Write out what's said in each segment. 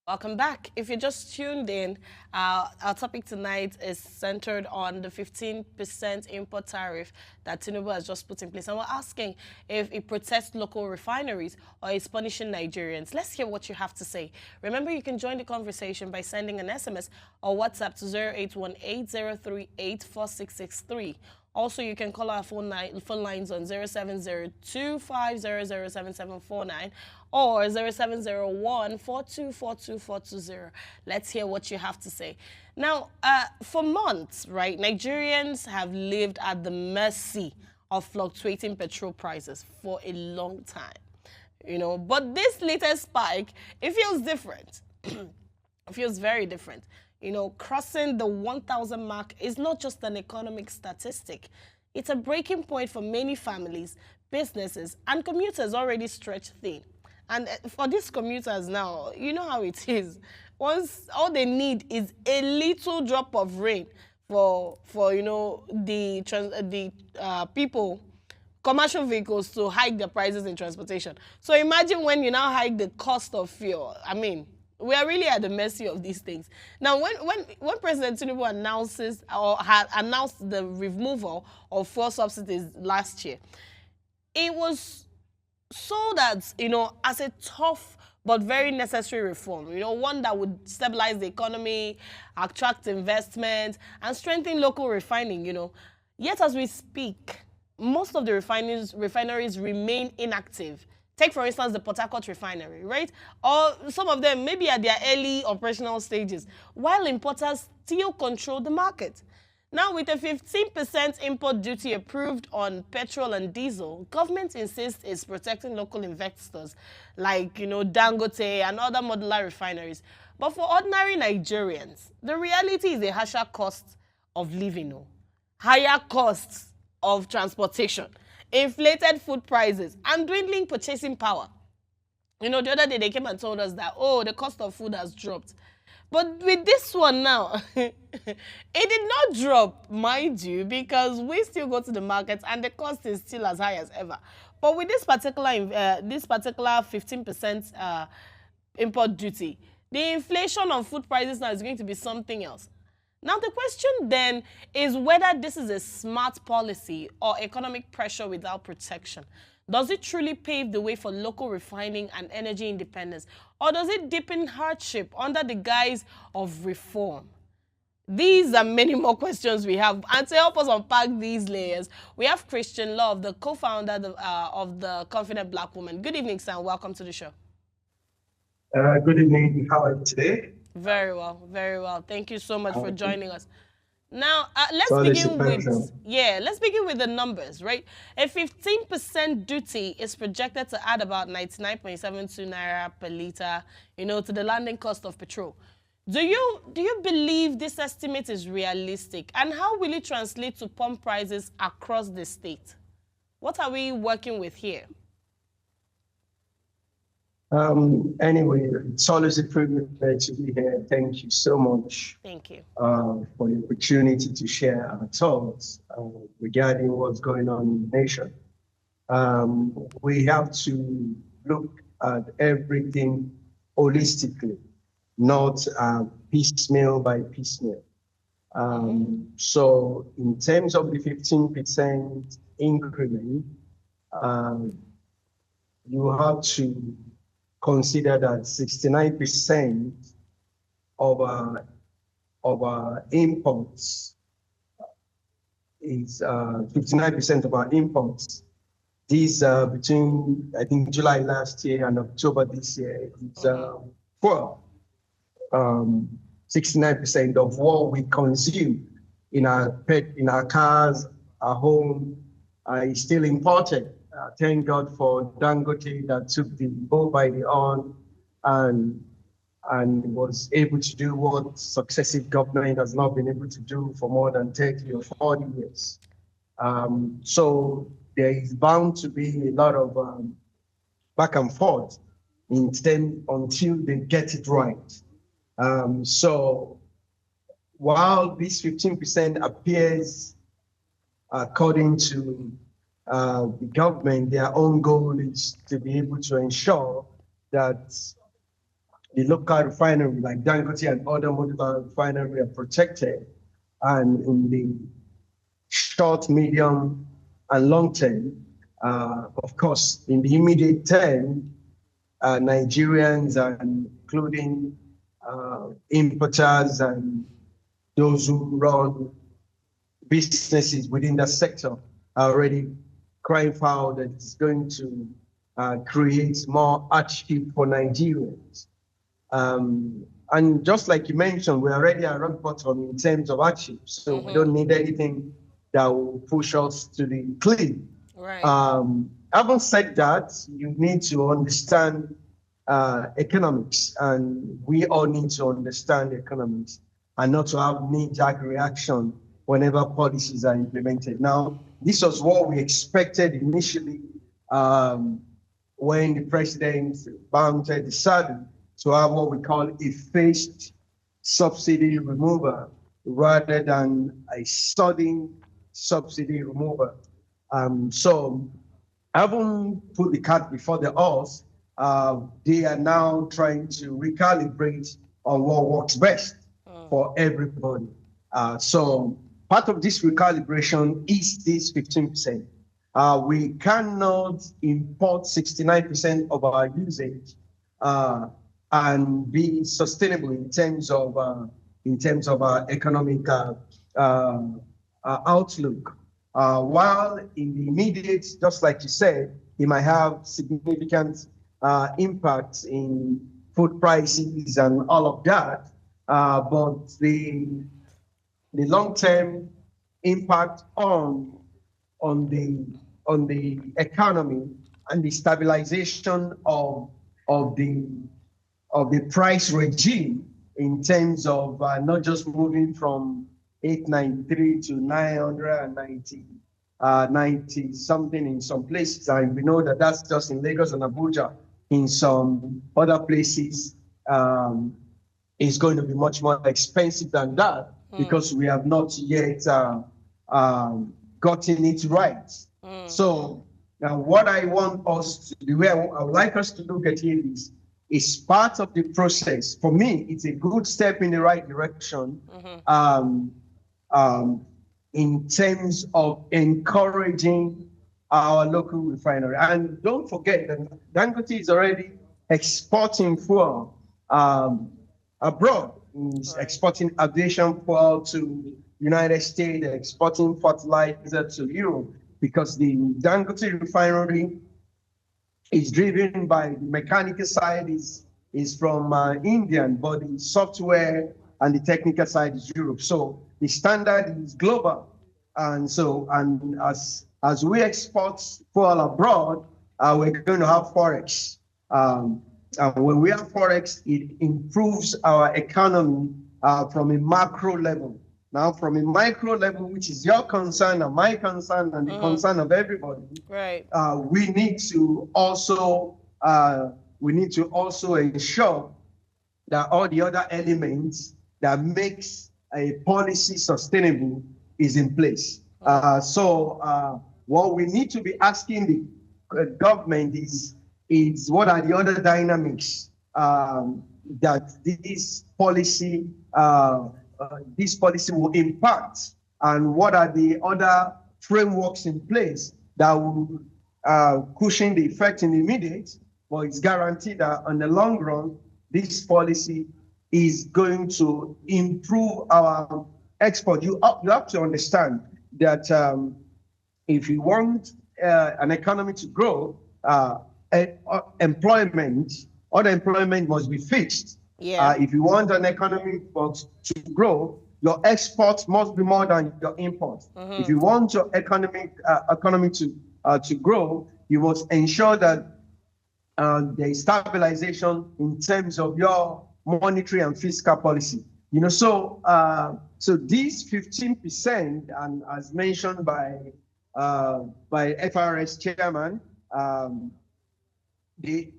Welcome back. If you just tuned in, our topic tonight is centered on the 15% import tariff that Tinubu has just put in place. And we're asking if it protects local refineries or is punishing Nigerians. Let's hear what you have to say. Remember, you can join the conversation by sending an SMS or WhatsApp to 0818-038-4663. Also, you can call our phone lines on 0702-500-7749 or 0701-4242-420. Let's hear what you have to say. Now, for months, right, Nigerians have lived at the mercy of fluctuating petrol prices for a long time. But this latest spike, it feels different. It feels very different. Crossing the 1,000 mark is not just an economic statistic. It's a breaking point for many families, businesses, and commuters already stretched thin. And for these commuters now, you know how it is. Once all they need is a little drop of rain for the people, commercial vehicles, to hike the prices in transportation. So imagine when you now hike the cost of fuel. I mean, we are really at the mercy of these things. Now, when President Tinubu announces or had announced the removal of fuel subsidies last year, it was sold as, as a tough but very necessary reform, one that would stabilize the economy, attract investment, and strengthen local refining, Yet, as we speak, most of the refineries remain inactive. Take, for instance, the Port Harcourt refinery, right? Or some of them maybe at their early operational stages, while importers still control the market. Now, with a 15% import duty approved on petrol and diesel, government insists it's protecting local investors like, Dangote and other modular refineries. But for ordinary Nigerians, the reality is a harsher cost of living, higher costs of transportation, inflated food prices, and dwindling purchasing power. The other day they came and told us that, the cost of food has dropped. But with this one now, it did not drop, mind you, because we still go to the market and the cost is still as high as ever. But with this particular 15% import duty, the inflation on food prices now is going to be something else. Now, the question then is whether this is a smart policy or economic pressure without protection. Does it truly pave the way for local refining and energy independence, or does it deepen hardship under the guise of reform? These are many more questions we have. And to help us unpack these layers, we have Christian Love, the co-founder of the Confident Black Woman. Good evening, sir, and welcome to the show. Good evening. How are you today? Very well, very well. Thank you so much for joining us. Now, let's begin with the numbers, right? A 15% duty is projected to add about 99.72 naira per liter, to the landing cost of petrol. Do you believe this estimate is realistic? And how will it translate to pump prices across the state? What are we working with here? Anyway, it's always a privilege to be here. Thank you so much. Thank you. For the opportunity to share our thoughts regarding what's going on in the nation. We have to look at everything holistically, not piecemeal by piecemeal. So in terms of the 15% increment, you have to consider that 69% of our imports is 59% of our imports. These between, I think, July last year and October this year, it's 69% of what we consume in our cars, our home, is still imported. Thank God for Dangote that took the bull by the horn and was able to do what successive government has not been able to do for more than 30 or 40 years. So there is bound to be a lot of back and forth until they get it right. So while this 15% appears, according to the government, their own goal is to be able to ensure that the local refinery like Dangote and other modular refinery are protected, and in the short, medium, and long term, of course, in the immediate term, Nigerians, and including importers and those who run businesses within that sector, are already crying foul that it's going to create more hardship for Nigerians. And just like you mentioned, we're already at rock bottom in terms of hardship, so we don't need anything that will push us to the cliff. Right. Having said that, you need to understand economics, and we all need to understand economics and not to have knee-jerk reaction whenever policies are implemented. Now, this was what we expected initially when the president mounted the saddle, to have what we call a phased subsidy removal rather than a sudden subsidy removal. So having put the cart before the horse, they are now trying to recalibrate on what works best for everybody. So part of this recalibration is this 15%. We cannot import 69% of our usage and be sustainable in terms of our economic outlook. While in the immediate, just like you said, it might have significant impacts in food prices and all of that, but the long-term impact on the economy and the stabilization of the price regime in terms of not just moving from 893 to 990, 90 something in some places. And we know that that's just in Lagos and Abuja. In some other places, it's going to be much more expensive than that because we have not yet gotten it right. So now what I want us to do, I would like us to look at it is part of the process. For me, it's a good step in the right direction in terms of encouraging our local refinery. And don't forget that Dangote is already exporting fuel abroad. He's exporting aviation fuel to United States, exporting fertilizer to Europe, because the Dangote refinery is driven by the mechanical side is from India, but the software and the technical side is Europe. So the standard is global. And so, and as we export fuel abroad, we're going to have Forex. And when we have Forex, it improves our economy from a macro level. Now, from a micro level, which is your concern and my concern and the concern of everybody, right? We need to also ensure that all the other elements that makes a policy sustainable is in place. So what we need to be asking the government is what are the other dynamics that this policy will impact, and what are the other frameworks in place that will cushion the effect in the immediate, but it's guaranteed that on the long run, this policy is going to improve our export. You have to understand that if you want an economy to grow, unemployment must be fixed. Yeah. If you want an economy to grow, your exports must be more than your imports. If you want your economy to grow, you must ensure that there is stabilization in terms of your monetary and fiscal policy. You know, so these 15%, and as mentioned by FRS chairman, the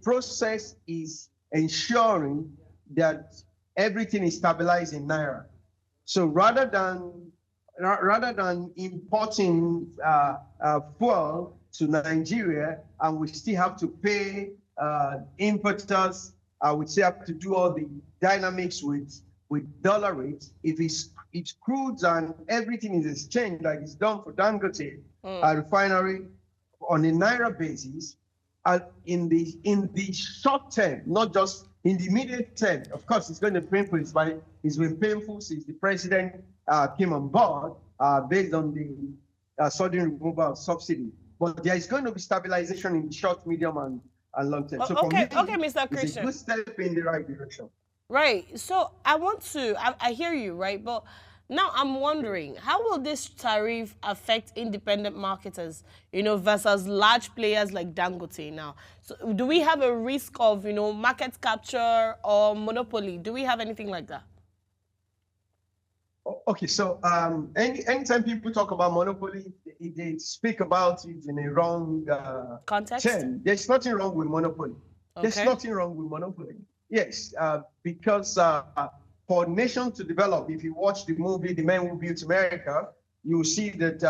process is ensuring that everything is stabilized in naira. So rather than importing fuel to Nigeria, and we still have to pay importers would say have to do all the dynamics with dollar rates. If it's crude and everything is exchanged like it's done for Dangote refinery on a naira basis, in the short term, not just in the immediate term. Of course, it's going to be painful. It's been painful since the president came on board based on the sudden removal of subsidy. But there is going to be stabilization in the short, medium, and long term. So Okay, for me, okay, Mr. it's a Christian. good step in the right direction. Right. So I hear you, right? But now I'm wondering, how will this tariff affect independent marketers, versus large players like Dangote now? So do we have a risk of, market capture or monopoly? Do we have anything like that? Okay, so anytime people talk about monopoly, they speak about it in a wrong Context? term. There's nothing wrong with monopoly. Okay. There's nothing wrong with monopoly. Yes, because for nations to develop, if you watch the movie The Man Who Built America, you see that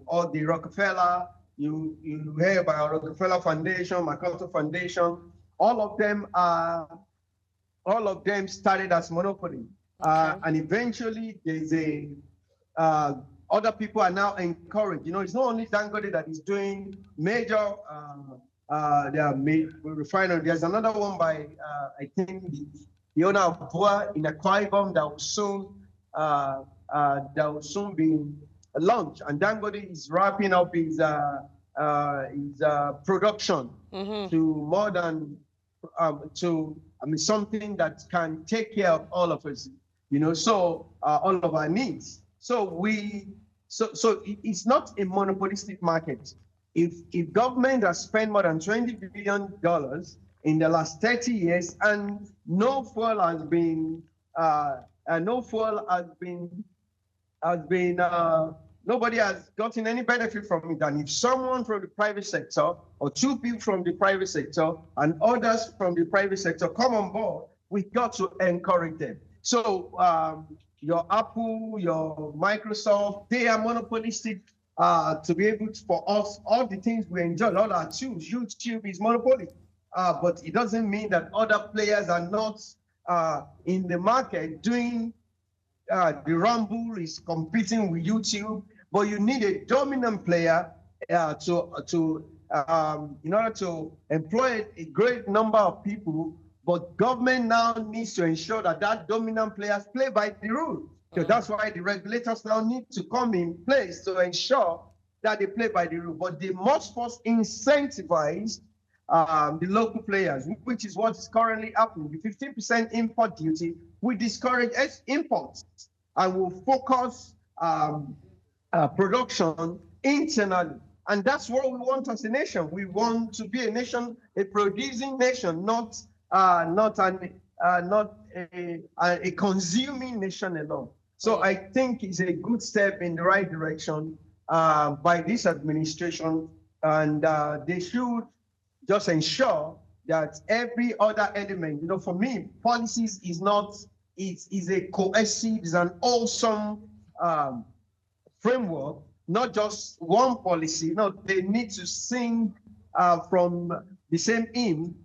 all the Rockefeller, you hear about Rockefeller Foundation, MacArthur Foundation, all of them started as monopoly. Okay. And eventually there's other people are now encouraged. It's not only Dangote that is doing major refinery. There's another one by I think the owner of Boa in Akwa Ibom that will soon be launched. And Dangote is wrapping up his production to more than something that can take care of all of us. So all of our needs. So it's not a monopolistic market. If government has spent more than $20 billion in the last 30 years and nobody has gotten any benefit from it, and if someone from the private sector or two people from the private sector and others from the private sector come on board, we got to encourage them. So your Apple, your Microsoft, they are monopolistic to be able to, for us, all the things we enjoy, all our tools. YouTube is monopoly, but it doesn't mean that other players are not in the market doing the Rumble is competing with YouTube, but you need a dominant player in order to employ a great number of people. But government now needs to ensure that dominant players play by the rules. So that's why the regulators now need to come in place to ensure that they play by the rule. But they must first incentivize the local players, which is what is currently happening. The 15% import duty will discourage imports and will focus production internally. And that's what we want as a nation. We want to be a nation, a producing nation, not a consuming nation alone. So I think it's a good step in the right direction by this administration, and they should just ensure that every other element, for me, policies is a cohesive, is an awesome framework, not just one policy. No, they need to sing from the same hymn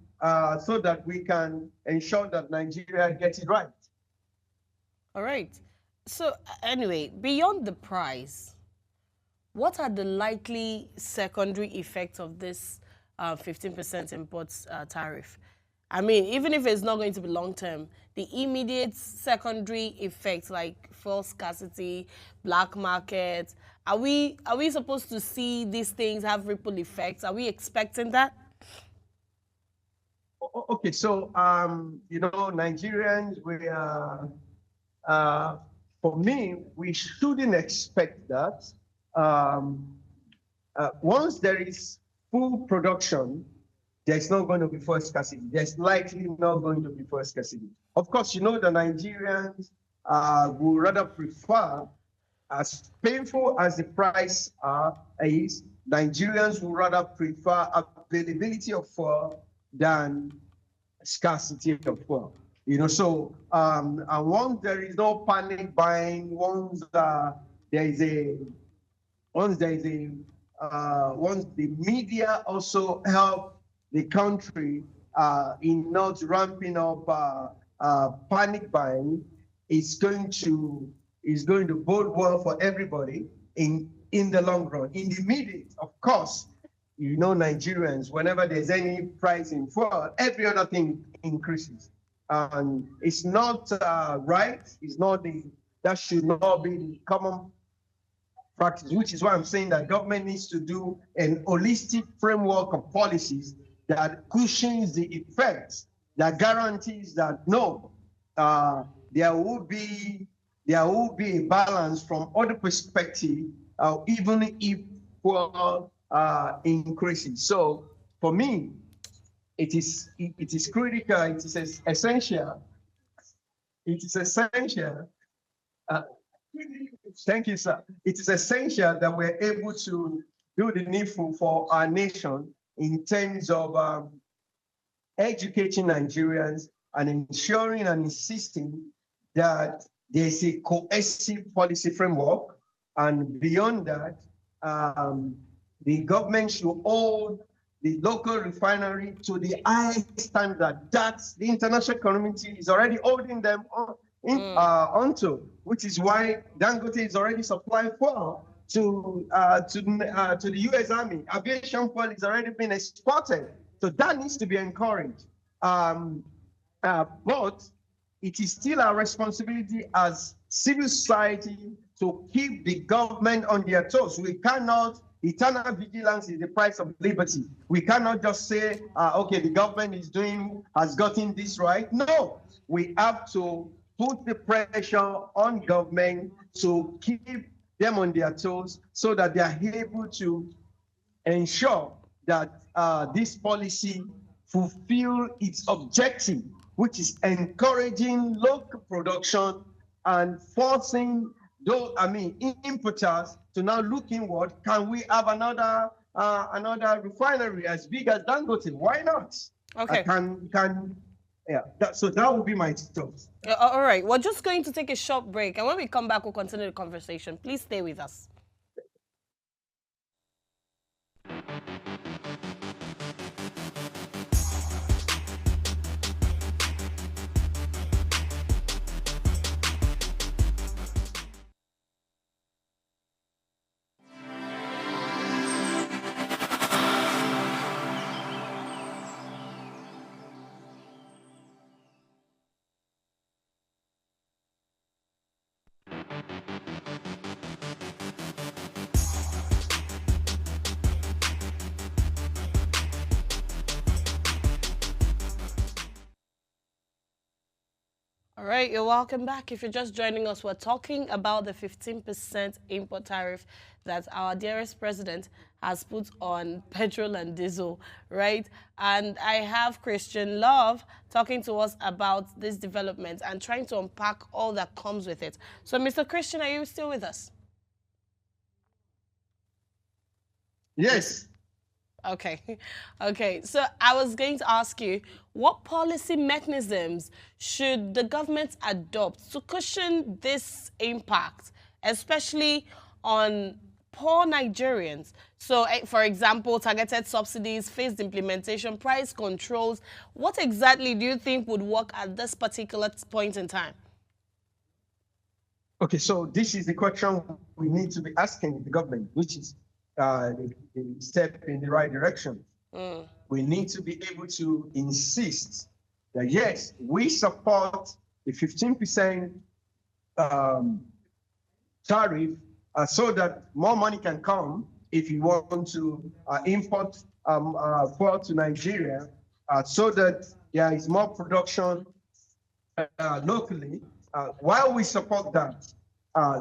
so that we can ensure that Nigeria gets it right. All right. So anyway, beyond the price, what are the likely secondary effects of this 15% imports tariff? I mean, even if it's not going to be long-term, the immediate secondary effects like fuel scarcity, black market, are we supposed to see these things have ripple effects? Are we expecting that? Okay, so Nigerians, for me, we shouldn't expect that. Once there is full production, there's not going to be fuel scarcity. There's likely not going to be fuel scarcity. Of course, the Nigerians would rather prefer, as painful as the price is, Nigerians would rather prefer availability of fuel than scarcity of fuel. So and once there is no panic buying, once the media also help the country in not ramping up panic buying is going to bode well for everybody in the long run. In the immediate, of course, you know, Nigerians, whenever there's any price in fuel, every other thing increases. And it's not right. It's not that should not be the common practice, which is why I'm saying that government needs to do an holistic framework of policies that cushions the effects, that guarantees that no, there will be a balance from other perspective, even if fuel increases. So for me, it is critical. It is essential. It is essential. Thank you, sir. It is essential that we're able to do the needful for our nation in terms of educating Nigerians and ensuring and insisting that there's a cohesive policy framework. And beyond that, the government should hold the local refinery to the high standard that the international community is already holding them onto, which is why Dangote is already supplying fuel to the U.S. Army. Aviation fuel is already been exported, so that needs to be encouraged. But it is still our responsibility as civil society to keep the government on their toes. We cannot. Eternal vigilance is the price of liberty. We cannot just say, okay, the government has gotten this right. No, we have to put the pressure on government to keep them on their toes so that they are able to ensure that this policy fulfill its objective, which is encouraging local production and forcing importers to now look inward. Can we have another refinery as big as Dangote? Why not? Okay. So that would be my thoughts. All right. We're just going to take a short break, and when we come back, we'll continue the conversation. Please stay with us. All right, you're welcome back. If you're just joining us, we're talking about the 15% import tariff that our dearest president has put on petrol and diesel, right? And I have Christian Love talking to us about this development and trying to unpack all that comes with it. So, Mr. Christian, are you still with us? Yes. Okay. Okay. So I was going to ask you, what policy mechanisms should the government adopt to cushion this impact, especially on poor Nigerians? So, for example, targeted subsidies, phased implementation, price controls. What exactly do you think would work at this particular point in time? Okay, so this is the question we need to be asking the government, which is the step in the right direction. We need to be able to insist that, yes, we support the 15% tariff so that more money can come if you want to import fuel to Nigeria, so that there is more production locally. While we support that,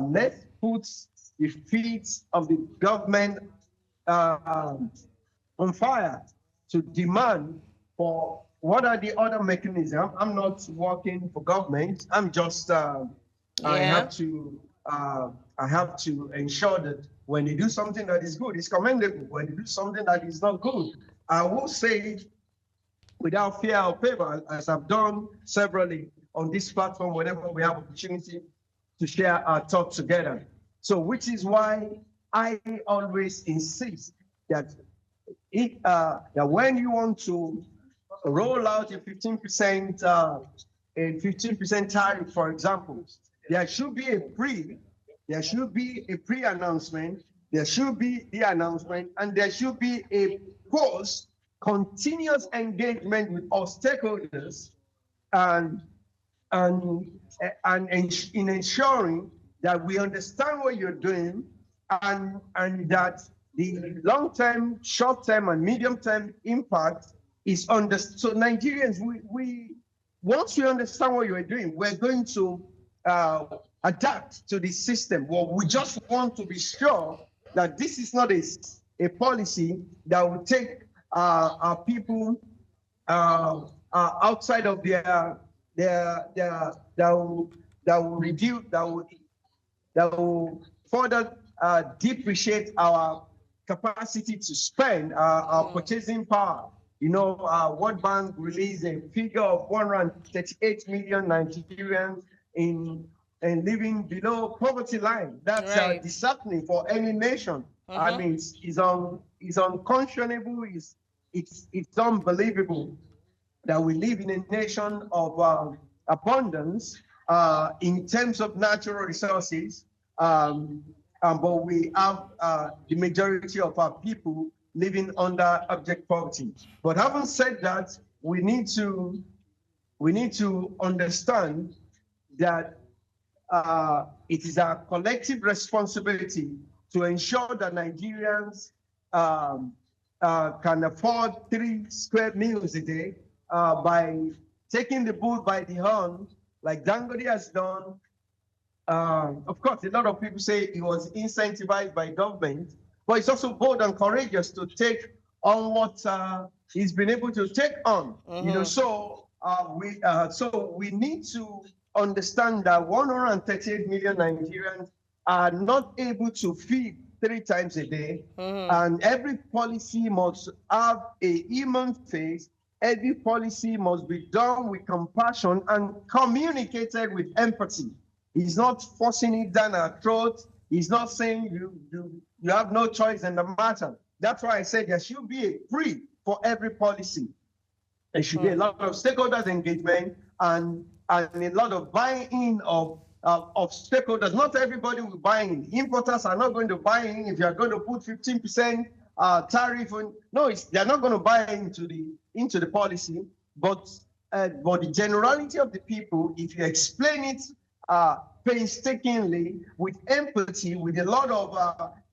let's put the feet of the government on fire to demand for what are the other mechanisms. I'm not working for government. I'm just I have to ensure that when they do something that is good, it's commendable. When they do something that is not good, I will say it without fear or favor, as I've done severally on this platform whenever we have opportunity to share our thoughts together. So, which is why I always insist that that when you want to roll out a 15% tariff, for example, there should be a pre-announcement, there should be the announcement, and there should be a post continuous engagement with all stakeholders and and in ensuring that we understand what you're doing and that the long-term, short-term, and medium-term impact is understood. So Nigerians, we once we understand what you're doing, we're going to adapt to the system. Well, we just want to be sure that this is not a policy that will take our people outside of that will further depreciate our capacity to spend our purchasing power. You know, World Bank released a figure of 138 million Nigerians in living below poverty line. That's Right. disheartening for any nation. I mean, it's unconscionable. It's unbelievable that we live in a nation of abundance in terms of natural resources, but we have the majority of our people living under abject poverty. But having said that, we need to understand that it is our collective responsibility to ensure that Nigerians can afford 3 square meals a day by taking the bull by the horn, like Dangote has done. Of course, a lot of people say it was incentivized by government, but it's also bold and courageous to take on what he's been able to take on. You know, so we need to understand that 138 million Nigerians are not able to feed 3 times a day, and every policy must have a human face. Every policy must be done with compassion and communicated with empathy. He's not forcing it down our throat. He's not saying you have no choice in the matter. That's why I said there should be a free for every policy. There should be a lot of stakeholders engagement and a lot of buy-in of stakeholders. Not everybody will buy in. Importers are not going to buy in if you are going to put 15% tariff on. No, they're not going to buy into the policy. But the generality of the people, if you explain it painstakingly, with empathy, with a lot of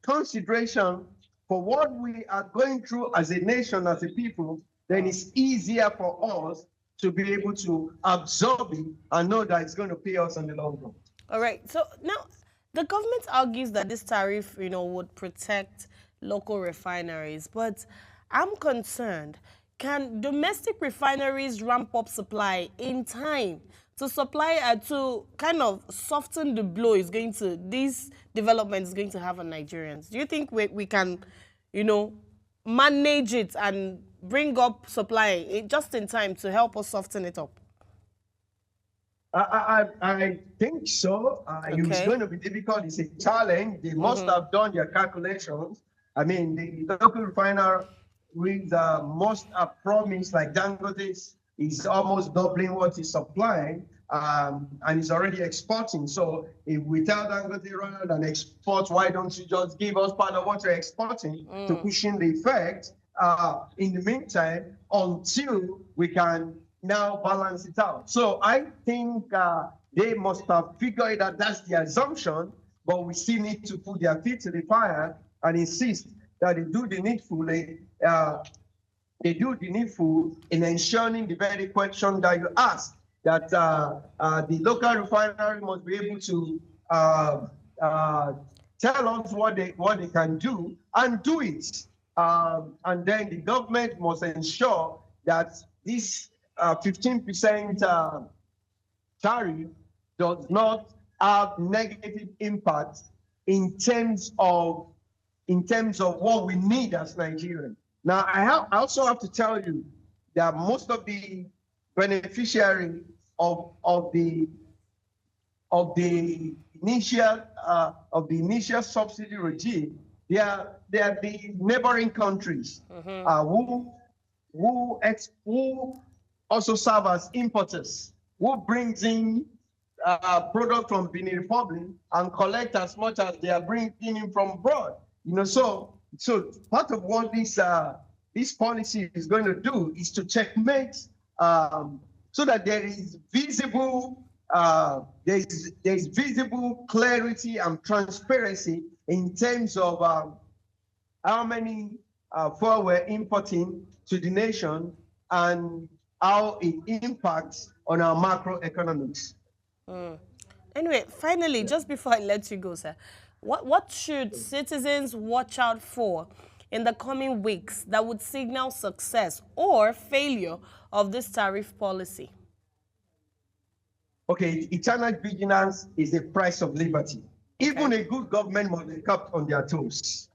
consideration for what we are going through as a nation, as a people, then it's easier for us to be able to absorb it and know that it's going to pay us in the long run. All right. So now the government argues that this tariff, would protect local refineries, but I'm concerned. Can domestic refineries ramp up supply in time to supply to kind of soften the blow this development is going to have on Nigerians? Do you think we can, manage it and bring up supply just in time to help us soften it up? I think so. It's going to be difficult. It's a challenge. They must have done their calculations. I mean, the local refiner must have promised, like Dangote is almost doubling what he's supplying, and he's already exporting. So if we tell Dangote rather than export, why don't you just give us part of what you're exporting to cushion the effect in the meantime until we can now balance it out. So I think they must have figured out that's the assumption, but we still need to put their feet to the fire and insist that they do the needful. They do the needful in ensuring the very question that you asked, that the local refinery must be able to tell us what they can do and do it. And then the government must ensure that this 15% tariff does not have negative impact in terms of what we need as Nigerians. Now, I also have to tell you that most of the beneficiaries of the initial subsidy regime, they are the neighboring countries who who also serve as importers, who brings in product from Benin Republic and collect as much as they are bringing in from abroad. So part of what this policy is going to do is to checkmate, so that there is visible there's visible clarity and transparency in terms of how many fuel we're importing to the nation and how it impacts on our macroeconomics. Anyway, finally, just before I let you go, sir, what should citizens watch out for in the coming weeks that would signal success or failure of this tariff policy? Okay, eternal vigilance is the price of liberty. Even a good government must be kept on their toes.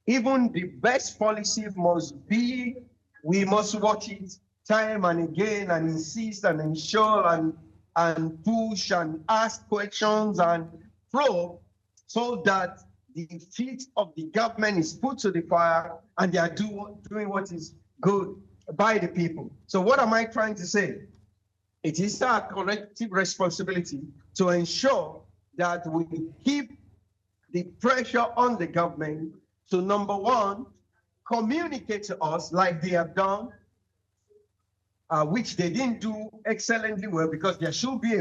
Even the best policy we must watch it time and again and insist and ensure and push and ask questions and probe so that the feet of the government is put to the fire and they are doing what is good by the people. So what am I trying to say? It is our collective responsibility to ensure that we keep the pressure on the government to, number one, communicate to us like they have done, which they didn't do excellently well, because there should be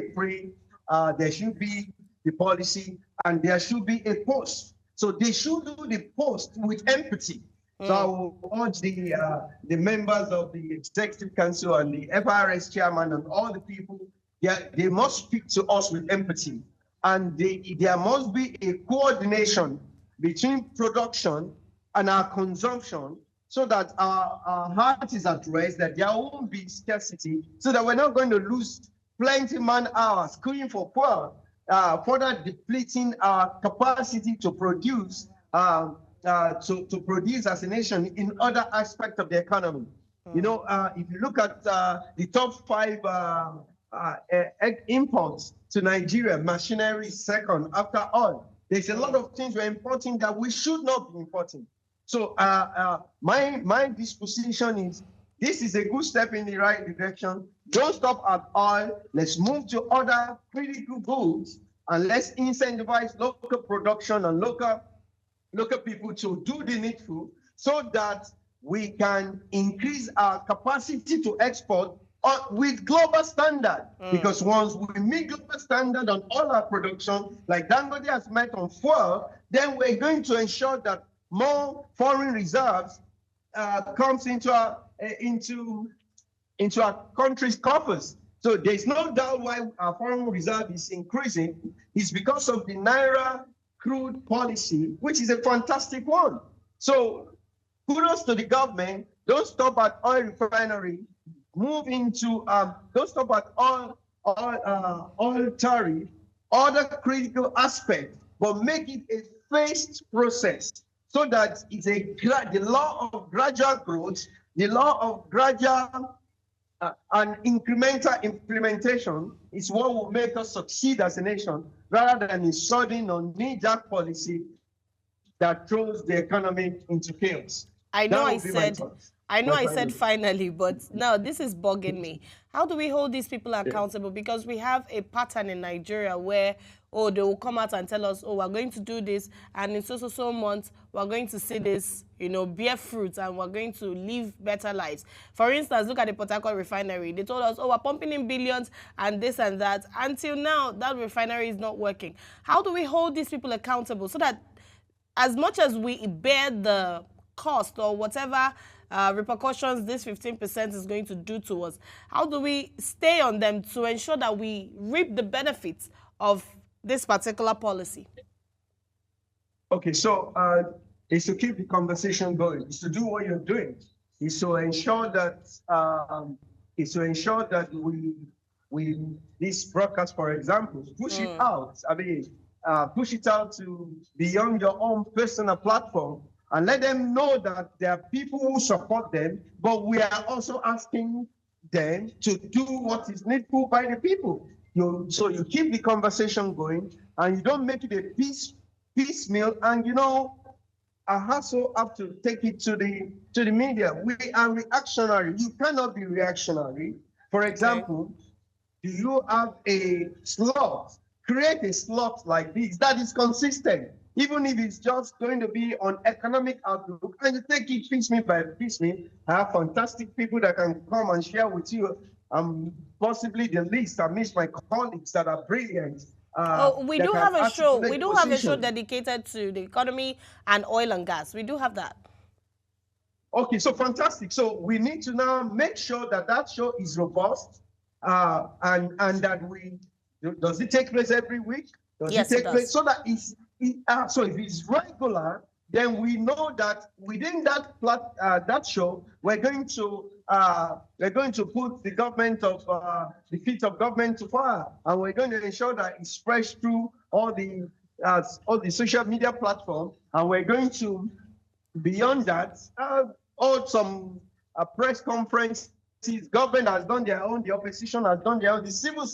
there should be the policy and there should be a post. So they should do the post with empathy. So I will urge the members of the Executive Council and the FRS chairman and all the people, they must speak to us with empathy. And there must be a coordination between production and our consumption so that our heart is at rest, that there won't be scarcity, so that we're not going to lose plenty man hours queuing for fuel, further depleting our capacity to produce to produce as a nation in other aspects of the economy. If you look at the top 5 imports to Nigeria, machinery is second after oil. There's a lot of things we're importing that we should not be importing. So my disposition is, this is a good step in the right direction. Don't stop at oil. Let's move to other critical goods and let's incentivize local production and local people to do the needful so that we can increase our capacity to export with global standard. Because once we meet global standard on all our production, like Dangote has met on fuel, then we're going to ensure that more foreign reserves comes into our country's coffers. So there's no doubt why our foreign reserve is increasing. It's because of the Naira crude policy, which is a fantastic one. So kudos to the government. Don't stop at oil refinery. Move into don't stop at oil tariff, other critical aspects, but make it a phased process so that it's the law of gradual growth, the law of gradual and incremental implementation is what will make us succeed as a nation, rather than a sudden or knee-jerk policy that throws the economy into chaos. I know I said finally, but now this is bugging me. How do we hold these people accountable? Because we have a pattern in Nigeria where, they will come out and tell us, we're going to do this, and in so months, we're going to see this, bear fruit, and we're going to live better lives. For instance, look at the Port Harcourt refinery. They told us, we're pumping in billions and this and that. Until now, that refinery is not working. How do we hold these people accountable so that as much as we bear the cost or whatever repercussions this 15% is going to do to us, how do we stay on them to ensure that we reap the benefits of this particular policy? Okay, so it's to keep the conversation going. It's to do what you're doing. It's to ensure that we this broadcast, for example, push it out. Push it out to beyond your own personal platform and let them know that there are people who support them, but we are also asking them to do what is needful by the people. So you keep the conversation going and you don't make it a piecemeal. And I also have to take it to the media. We are reactionary. You cannot be reactionary. For Okay. example, do you have a slot? Create a slot like this that is consistent, even if it's just going to be on economic outlook, and you take it piece me by piece me. I have fantastic people that can come and share with you. Possibly the list amidst my colleagues that are brilliant, Oh, we that do can have a show. We articulate do have a show position. dedicated to the economy and oil and gas. We do have that. Okay, so fantastic. So we need to now make sure that that show is robust, and that does it take place every week? Does it Yes, it take place does. so that so if it's regular, then we know that within that show we're going to put the government of the feet of government to fire, and we're going to ensure that it spreads through all the social media platforms, and we're going to beyond that, hold some press conferences. Government has done their own, the opposition has done their own. The civil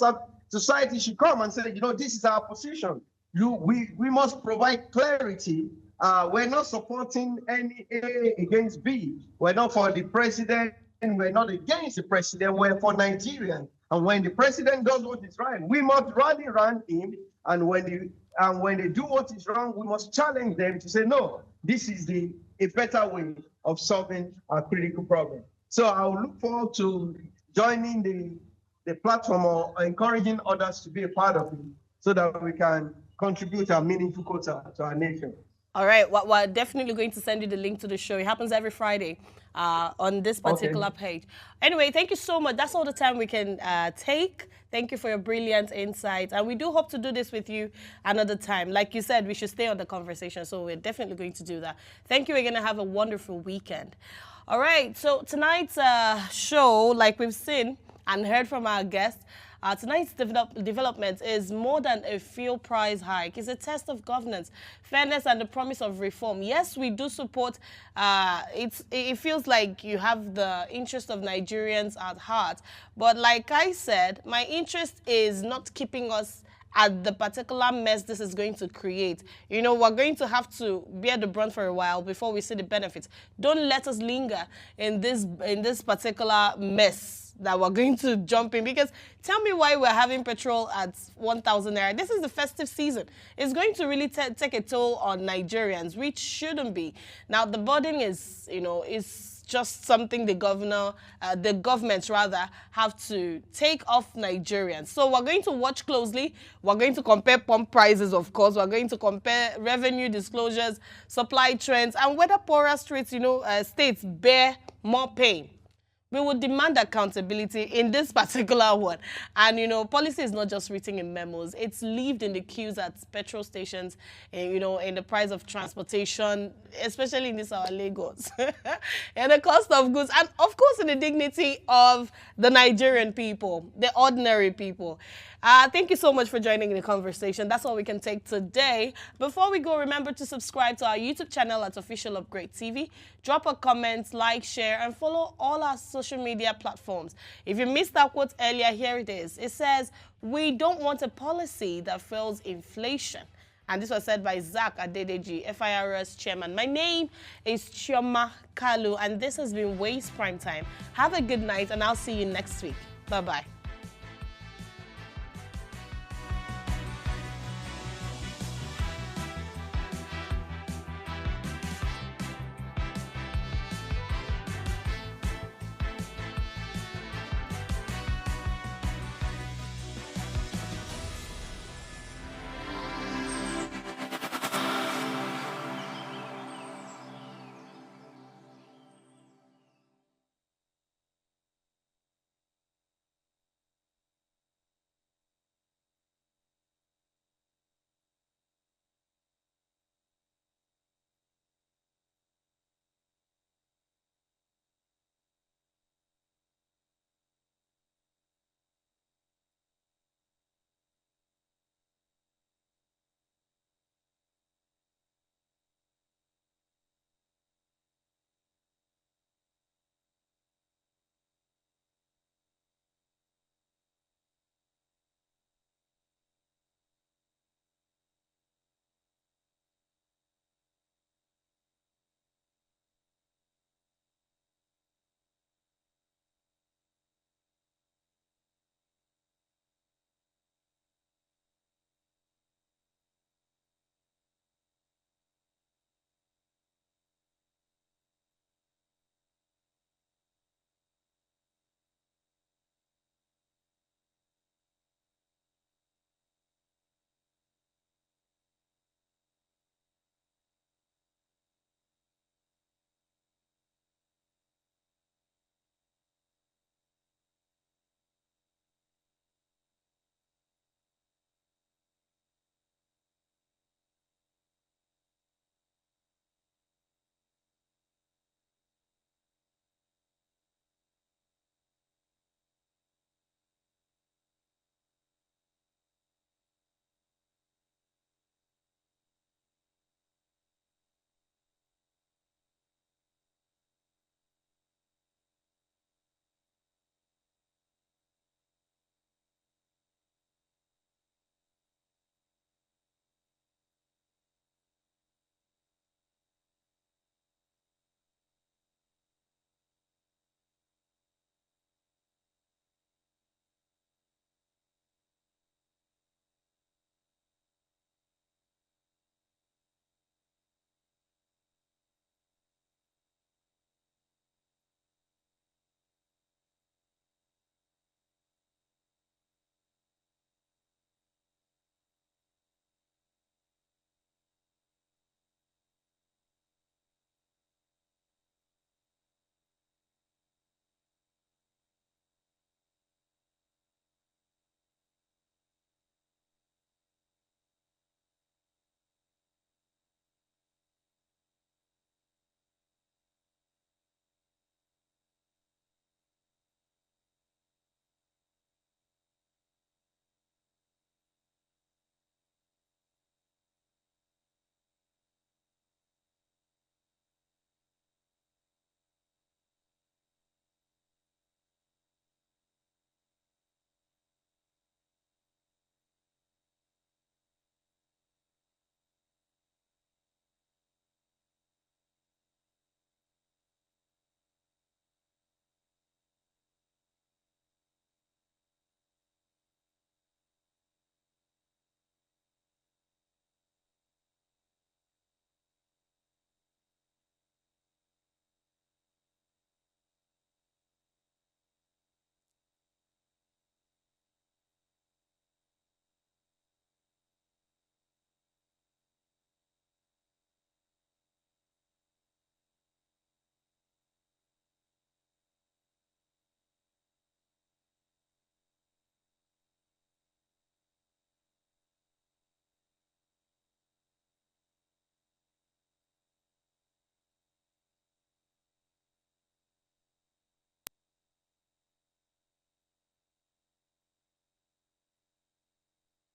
society should come and say, this is our position. We must provide clarity. We're not supporting any A against B. We're not for the president. We're not against the president. We're for Nigerians. And when the president does what is right, we must rally around him. And when they do what is wrong, we must challenge them to say, no, this is a better way of solving our critical problem. So I will look forward to joining the platform or encouraging others to be a part of it so that we can contribute a meaningful quota to our nation. All right, we're definitely going to send you the link to the show. It happens every Friday on this Okay. particular page. Anyway, thank you so much. That's all the time we can take. Thank you for your brilliant insights. And we do hope to do this with you another time. Like you said, we should stay on the conversation, so we're definitely going to do that. Thank you. We're going to have a wonderful weekend. All right, so tonight's show, like we've seen and heard from our guests, tonight's development is more than a fuel price hike. It's a test of governance, fairness, and the promise of reform. Yes, we do support. It feels like you have the interest of Nigerians at heart. But like I said, my interest is not keeping us at the particular mess this is going to create. We're going to have to bear the brunt for a while before we see the benefits. Don't let us linger in this particular mess that we're going to jump in, because tell me why we're having petrol at 1,000 naira. This is the festive season. It's going to really take a toll on Nigerians, which shouldn't be. Now, the burden is just something the governments rather, have to take off Nigerians. So we're going to watch closely. We're going to compare pump prices, of course. We're going to compare revenue disclosures, supply trends, and whether poorer states bear more pain. We would demand accountability in this particular one. And, policy is not just written in memos. It's lived in the queues at petrol stations, and, in the price of transportation, especially in this our Lagos, and the cost of goods, and, of course, in the dignity of the Nigerian people, the ordinary people. Thank you so much for joining the conversation. That's all we can take today. Before we go, remember to subscribe to our YouTube channel at Official Upgrade TV. Drop a comment, like, share, and follow all our social media platforms. If you missed that quote earlier, here it is. It says, "We don't want a policy that fuels inflation." And this was said by Zach Adedeji, FIRS chairman. My name is Chioma Kalu, and this has been Waste Prime Time. Have a good night, and I'll see you next week. Bye-bye.